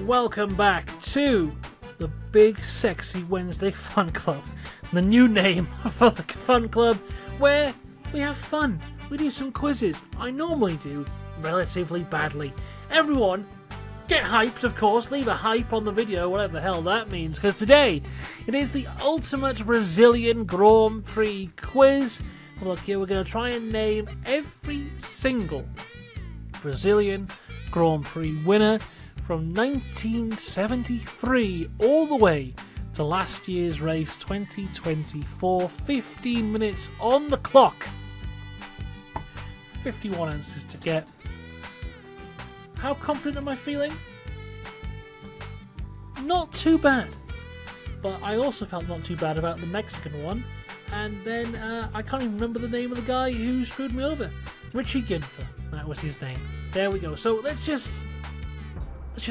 welcome back to the Big Sexy Wednesday Fun Club. The new name for the Fun Club, where we have fun. We do some quizzes. I normally do relatively badly. Everyone, get hyped, of course. Leave a hype on the video, whatever the hell that means, because today it is the ultimate Brazilian Grand Prix quiz. Look here, we're going to try and name every single Brazilian Grand Prix winner from 1973 all the way to last year's race 2024. 15 minutes on the clock. 51 answers to get. How confident am I feeling? Not too bad. But I also felt not too bad about the Mexican one. And then I can't even remember the name of the guy who screwed me over. Richie Ginther, that was his name. There we go. So let's just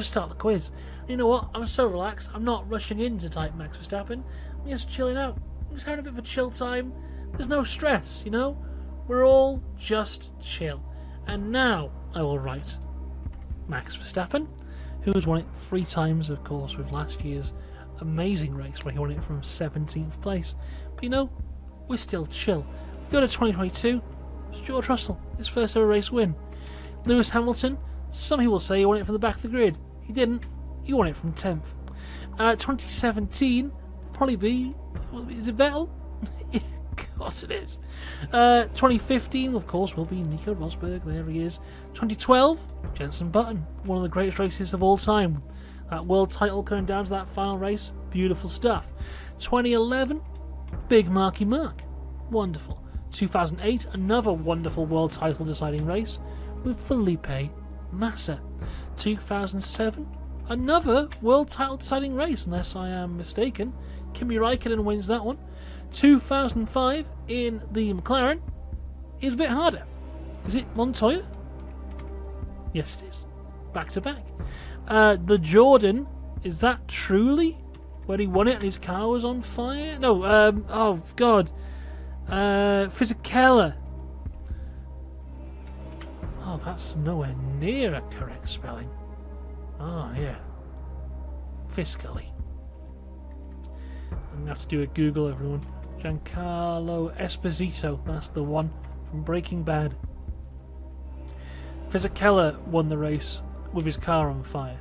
start the quiz. You know what? I'm so relaxed. I'm not rushing in to type Max Verstappen. I'm just chilling out. I'm just having a bit of a chill time. There's no stress, you know? We're all just chill. And now I will write Max Verstappen, who has won it 3 times, of course, with last year's amazing race where he won it from 17th place. But you know, we're still chill. We go to 2022. It's George Russell, his first ever race win. Lewis Hamilton, some people say he won it from the back of the grid. He didn't. He won it from 10th. 2017 probably be, is it Vettel? Of course it is. 2015, of course, will be Nico Rosberg. There he is. 2012, Jenson Button, one of the greatest races of all time. That world title coming down to that final race, beautiful stuff. 2011, Big Marky Mark, wonderful. 2008, another wonderful world title deciding race with Felipe Massa. 2007, another world title deciding race, unless I am mistaken. Kimi Räikkönen wins that one. 2005 in the McLaren is a bit harder. Is it Montoya? Yes, it is. Back to back. The Jordan, is that truly where he won it and his car was on fire? No, oh god. Fisichella. Oh, that's nowhere near a correct spelling. Oh, yeah. Fiscally. I'm going to have to do a Google, everyone. Giancarlo Esposito, that's the one from Breaking Bad. Fisichella won the race with his car on fire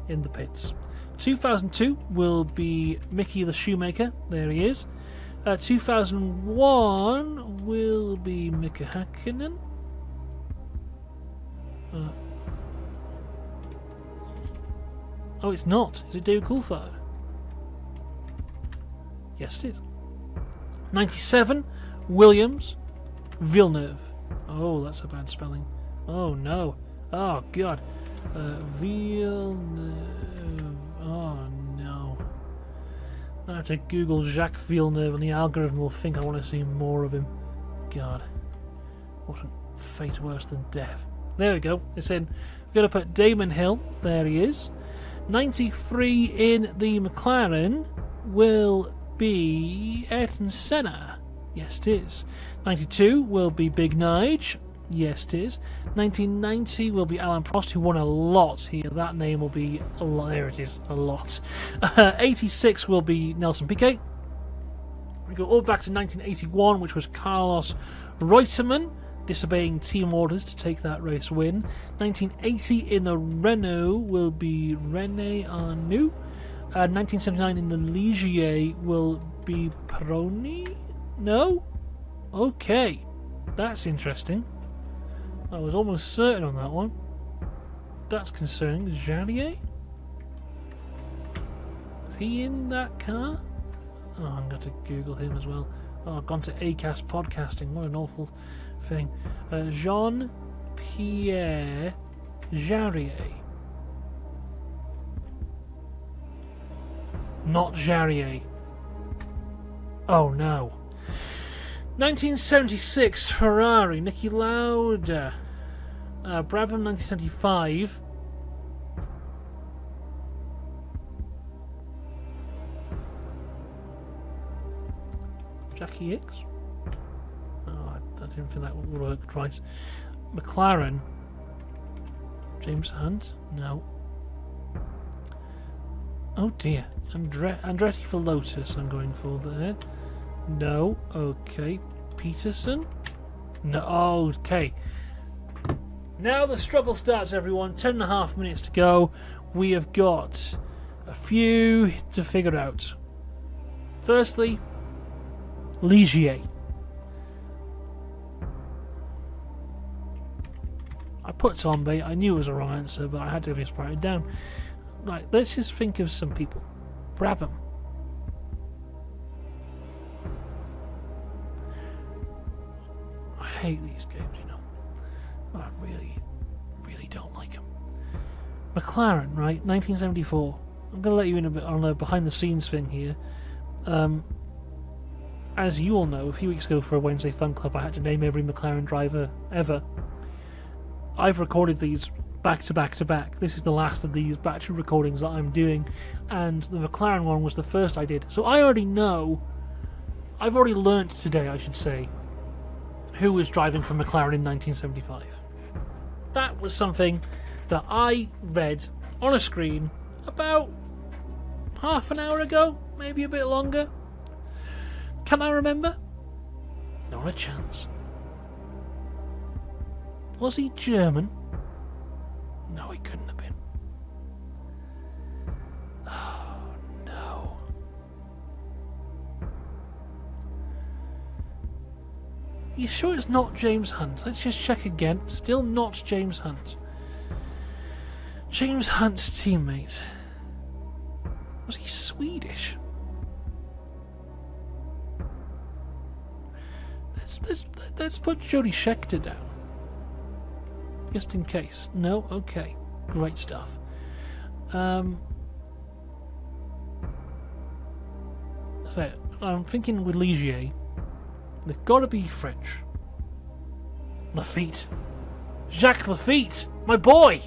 in the pits. 2002 will be Mickey the Shoemaker, there he is. 2001 will be Mika Häkkinen. Oh, it's not. Is it David Coulthard? Yes, it is. 97, Williams, Villeneuve. Oh, that's a bad spelling. Oh, no. Oh, God. Villeneuve. Oh, no. I have to Google Jacques Villeneuve and the algorithm will think I want to see more of him. God. What a fate worse than death. There we go. It's in. We're going to put Damon Hill. There he is. 93 in the McLaren will be Ayrton Senna. Yes, it is. 92 will be Big Nige. Yes, it is. 1990 will be Alan Prost, who won a lot here. That name will be a lot. There it is, a lot. 86 will be Nelson Piquet. We go all back to 1981, which was Carlos Reutemann disobeying team orders to take that race win. 1980 in the Renault will be René Arnoux. 1979 in the Ligier will be Peroni? No? Okay. That's interesting. I was almost certain on that one. That's concerning. Jarrier? Is he in that car? Oh, I'm going to Google him as well. Oh, I've gone to ACAST podcasting. What an awful thing. Jean-Pierre Jarrier. Not Jarrier. Oh no. 1976 Ferrari, Niki Lauda. Brabham 1975. Jackie Hicks? Oh, I didn't think that would work twice. McLaren. James Hunt? No. Oh dear. Andretti for Lotus I'm going for there. No. Okay. Peterson? No. Okay. Now the struggle starts, everyone. 10.5 minutes to go. We have got a few to figure out. Firstly, Ligier. I put Tombe. I knew it was a wrong answer, but I had to just write it down. Right, let's just think of some people. Brabham. I hate these games, you know. I really don't like them. McLaren, right? 1974. I'm going to let you in a bit on a behind-the-scenes thing here. As you all know, a few weeks ago for a Wednesday Fun Club, I had to name every McLaren driver ever. I've recorded these back to back to back. This is the last of these batch of recordings that I'm doing, and the McLaren one was the first I did. So I already know, I've already learnt today, I should say, who was driving for McLaren in 1975. That was something that I read on a screen about half an hour ago, maybe a bit longer. Can I remember? Not a chance. Was he German? No, he couldn't have been. Oh, no. You sure it's not James Hunt? Let's just check again. Still not James Hunt. James Hunt's teammate. Was he Swedish? Let's put Jody Scheckter down. Just in case. No? Okay. Great stuff. So, I'm thinking with Ligier, they've got to be French. Lafitte. Jacques Lafitte! My boy!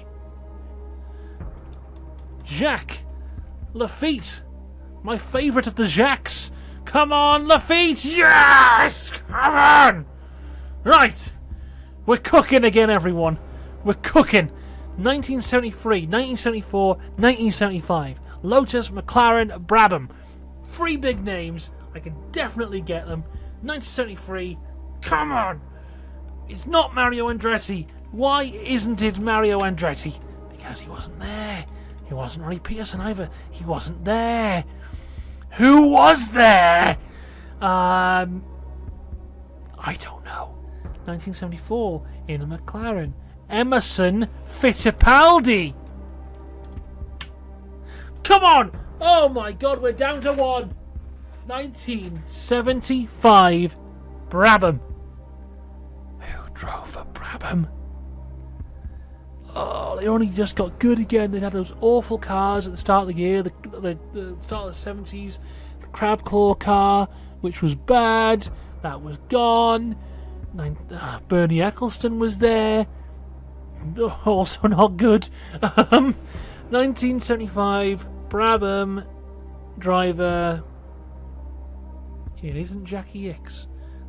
Jacques Lafitte! My favourite of the Jacques! Come on, Lafitte! Yes! Come on! Right! We're cooking again, everyone. We're cooking. 1973, 1974, 1975. Lotus, McLaren, Brabham. 3 big names. I can definitely get them. 1973. Come on! It's not Mario Andretti. Why isn't it Mario Andretti? Because he wasn't there. He wasn't Ronnie Peterson either. He wasn't there. Who was there? I don't know. 1974 in a McLaren. Emerson Fittipaldi. Come on! Oh my God, we're down to 1. 1975 Brabham. Who drove for Brabham? Oh, they only just got good again. They had those awful cars at the start of the year, the start of the 70s. The Crab Claw car, which was bad. That was gone. Bernie Eccleston was there. Also not good. 1975 Brabham driver. It isn't Jackie Hicks.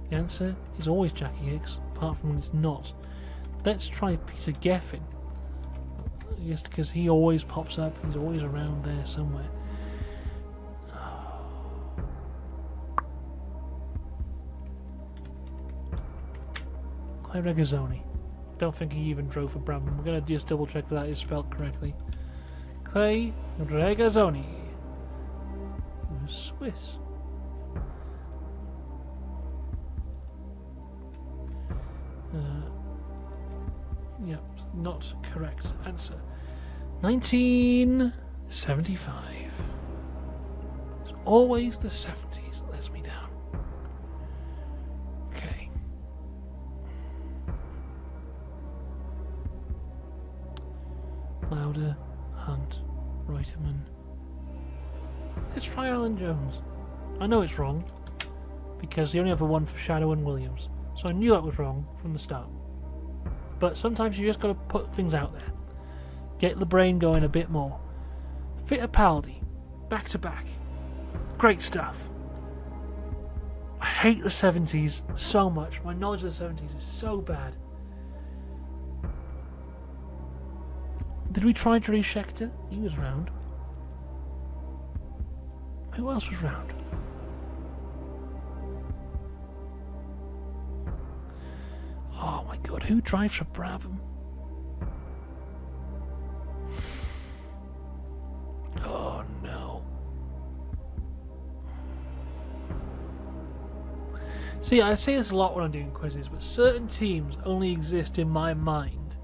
The answer is always Jackie Hicks, apart from when it's not. Let's try Peter Geffen. Just because he always pops up, he's always around there somewhere. Clay Regazzoni. Don't think he even drove for Brabham. We're going to just double check that is spelled correctly. Clay Regazzoni. He was Swiss. Yep, not correct answer. 1975. It's always the 70s that lets me down. Okay. Lauda, Hunt, Reutemann. Let's try Alan Jones. I know it's wrong, because the only other one for Shadow and Williams. So I knew that was wrong from the start. But sometimes you just got to put things out there. Get the brain going a bit more. Fittipaldi. Back to back. Great stuff. I hate the 70s so much. My knowledge of the 70s is so bad. Did we try Jody Scheckter? He was around. Who else was round? Oh my god, who drives for Brabham? Oh no. See, I say this a lot when I'm doing quizzes, but certain teams only exist in my mind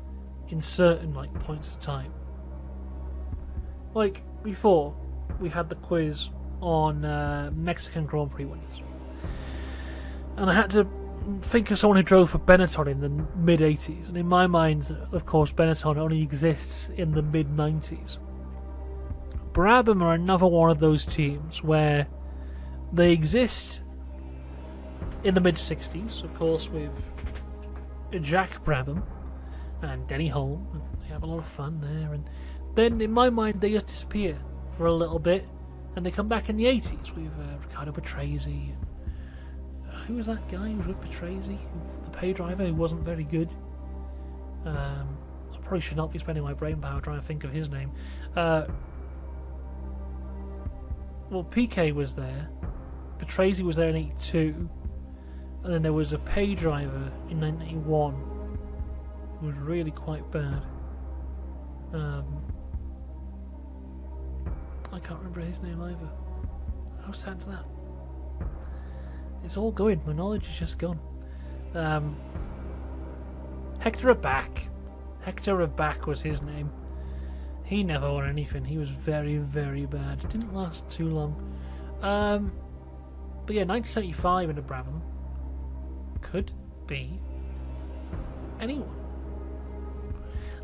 in certain points of time. Like before, we had the quiz on Mexican Grand Prix winners, and I had to think of someone who drove for Benetton in the mid-80s, and in my mind, of course, Benetton only exists in the mid-90s. Brabham are another one of those teams where they exist in the mid-60s, of course, with Jack Brabham and Denny Hulme, and they have a lot of fun there, and then in my mind they just disappear for a little bit, and they come back in the 80s with Riccardo Patrese. Who was that guy who was with Patrese? The pay driver who wasn't very good. I probably should not be spending my brain power trying to think of his name. Well, Piquet was there. Patrese was there in 82. And then there was a pay driver in 91 who was really quite bad. I can't remember his name either. How sad's that? It's all going. My knowledge is just gone. Hector Abak. Hector Abak was his name. He never won anything. He was very, very bad. It didn't last too long. But yeah, 1975 in a Brabham could be anyone.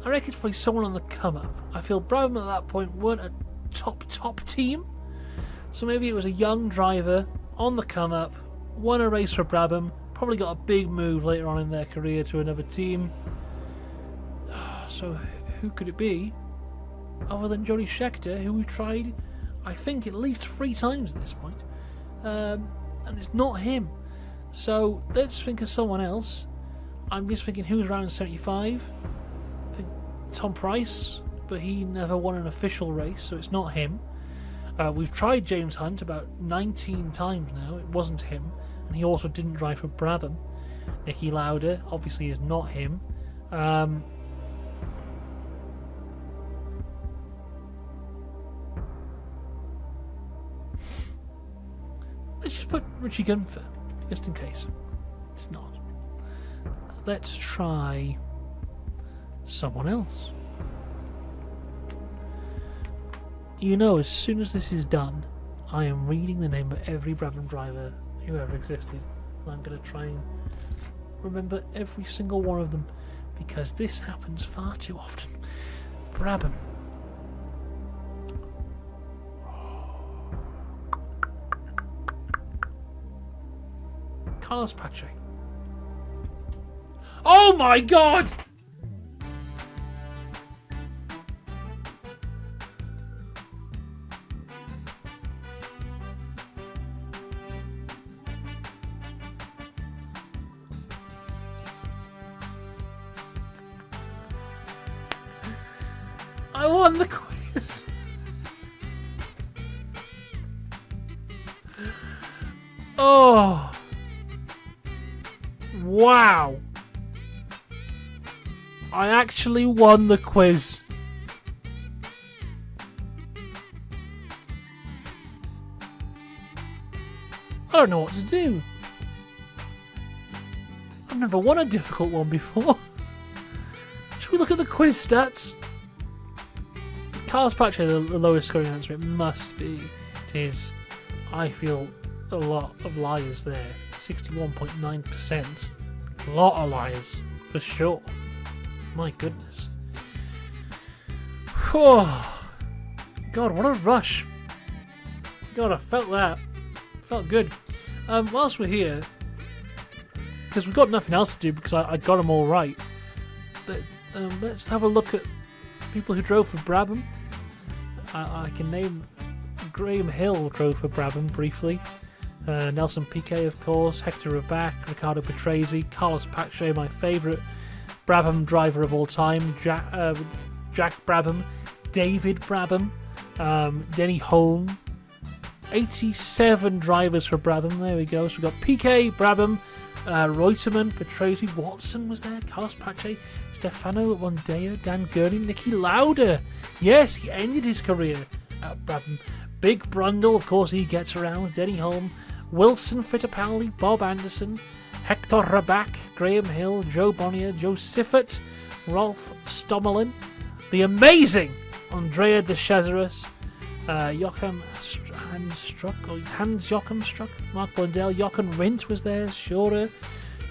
I reckon it's probably someone on the come up. I feel Brabham at that point weren't a top team. So maybe it was a young driver on the come up, won a race for Brabham, probably got a big move later on in their career to another team. So who could it be other than Jody Scheckter, who we tried, I think, at least 3 times at this point, and it's not him. So let's think of someone else. I'm just thinking who's around in 75. I think Tom Price, but he never won an official race, so it's not him. We've tried James Hunt about 19 times now. It wasn't him, and he also didn't drive for Brabham. Nicky Lauda obviously is not him. Let's just put Richie Gunfer, just in case it's not. Let's try someone else. You know, as soon as this is done, I am reading the name of every Brabham driver who ever existed. And I'm going to try and remember every single one of them, because this happens far too often. Brabham. Carlos Pache. Oh my god! I won the quiz. Oh. Wow. I actually won the quiz. I don't know what to do. I've never won a difficult one before. Should we look at the quiz stats? Carlos Pache, the lowest scoring answer, it must be. It is, I feel, a lot of liars there. 61.9%. A lot of liars, for sure. My goodness. Oh, God, what a rush. God, I felt that. Felt good. Whilst we're here, because we've got nothing else to do because I got them all right, let's have a look at people who drove for Brabham. I can name Graham Hill drove for Brabham briefly. Nelson Piquet, of course, Hector Abak, Riccardo Patrese, Carlos Pache, my favourite Brabham driver of all time, Jack Brabham, David Brabham, Denny Hulme, 87 drivers for Brabham. There we go. So we've got PK, Brabham, Reutemann, Petresi, Watson was there, Carlos Pache, Stefano Mondeo, Dan Gurney, Nicky Lauda. Yes, he ended his career at Brabham. Big Brundle, of course, he gets around. Denny Holm, Wilson Fittipaldi, Bob Anderson, Hector Raback, Graham Hill, Joe Bonnier, Joe Siffert, Rolf Stommelin, the amazing Andrea De Cesaris, Hans Joachim Struck, Mark Blundell, Jochen Rindt was there, Schorer,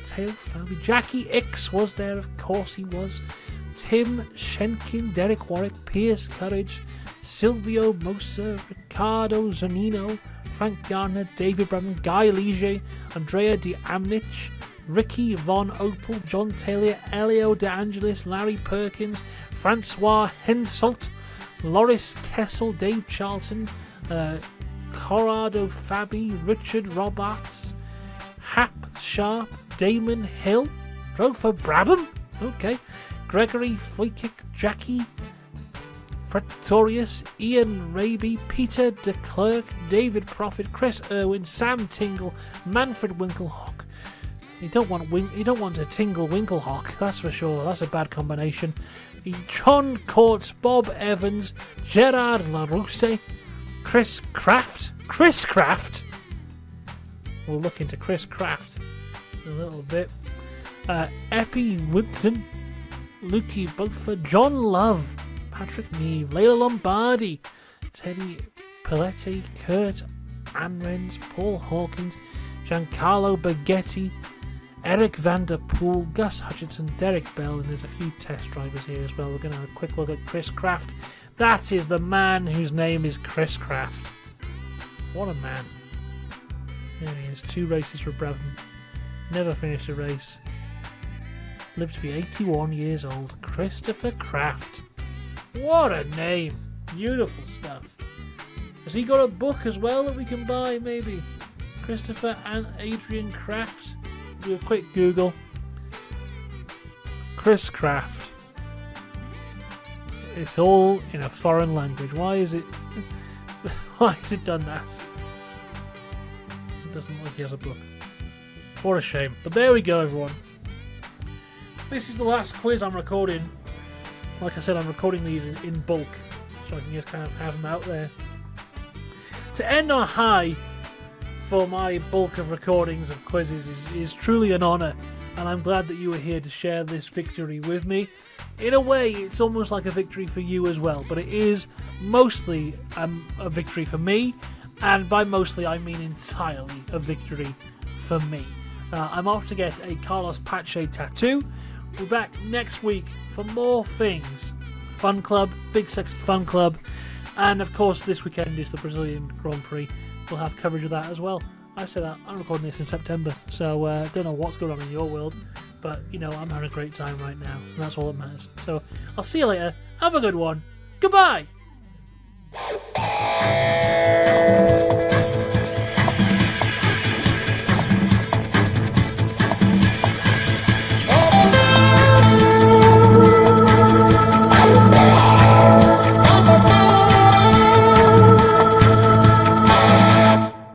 Theo Fabi, Jackie X was there, of course he was, Tim Schenkin, Derek Warwick, Pierce Courage, Silvio Mosa, Ricardo Zanino, Frank Gardner, David Brabham, Guy Ligier, Andrea De Amnich, Ricky Von Opel, John Taylor, Elio De Angelis, Larry Perkins, Francois Henselt, Loris Kessel, Dave Charlton, Corrado Fabi, Richard Roberts, Hap Sharp, Damon Hill, drove for Brabham, okay, Gregory Foykick, Jackie Pretorius, Ian Raby, Peter de Klerk, David Prophet, Chris Irwin, Sam Tingle, Manfred Winkelhock. You don't want a Tingle Winkelhock, that's for sure. That's a bad combination. John Courts, Bob Evans, Gerard Larousse, Chris Craft. We'll look into Chris Craft a little bit. Epi Woodson, Lukey Bugford, John Love, Patrick Neve, Layla Lombardi, Teddy Paletti, Kurt Anrens, Paul Hawkins, Giancarlo Baghetti, Eric van der Poel, Gus Hutchinson, Derek Bell, and there's a few test drivers here as well. We're going to have a quick look at Chris Craft. That is the man whose name is Chris Craft. What a man. There he is, 2 races for Brabham. Never finished a race. Lived to be 81 years old. Christopher Craft. What a name. Beautiful stuff. Has he got a book as well that we can buy, maybe? Christopher and Adrian Craft. Do a quick Google. Chris Craft. It's all in a foreign language. Why is it done that? It doesn't look like he has a book. What a shame. But there we go, everyone. This is the last quiz I'm recording. Like I said, I'm recording these in bulk, so I can just kind of have them out there. To end on a high for my bulk of recordings of quizzes is truly an honour, and I'm glad that you were here to share this victory with me. In a way, it's almost like a victory for you as well, but it is mostly a victory for me, and by mostly I mean entirely a victory for me. I'm off to get a Carlos Pache tattoo. We're back next week for more things. Fun Club, Big Sexy Fun Club, and of course this weekend is the Brazilian Grand Prix. We'll have coverage of that as well. I said that I'm recording this in September, so don't know what's going on in your world, but you know, I'm having a great time right now, and that's all that matters. So I'll see you later. Have a good one. Goodbye.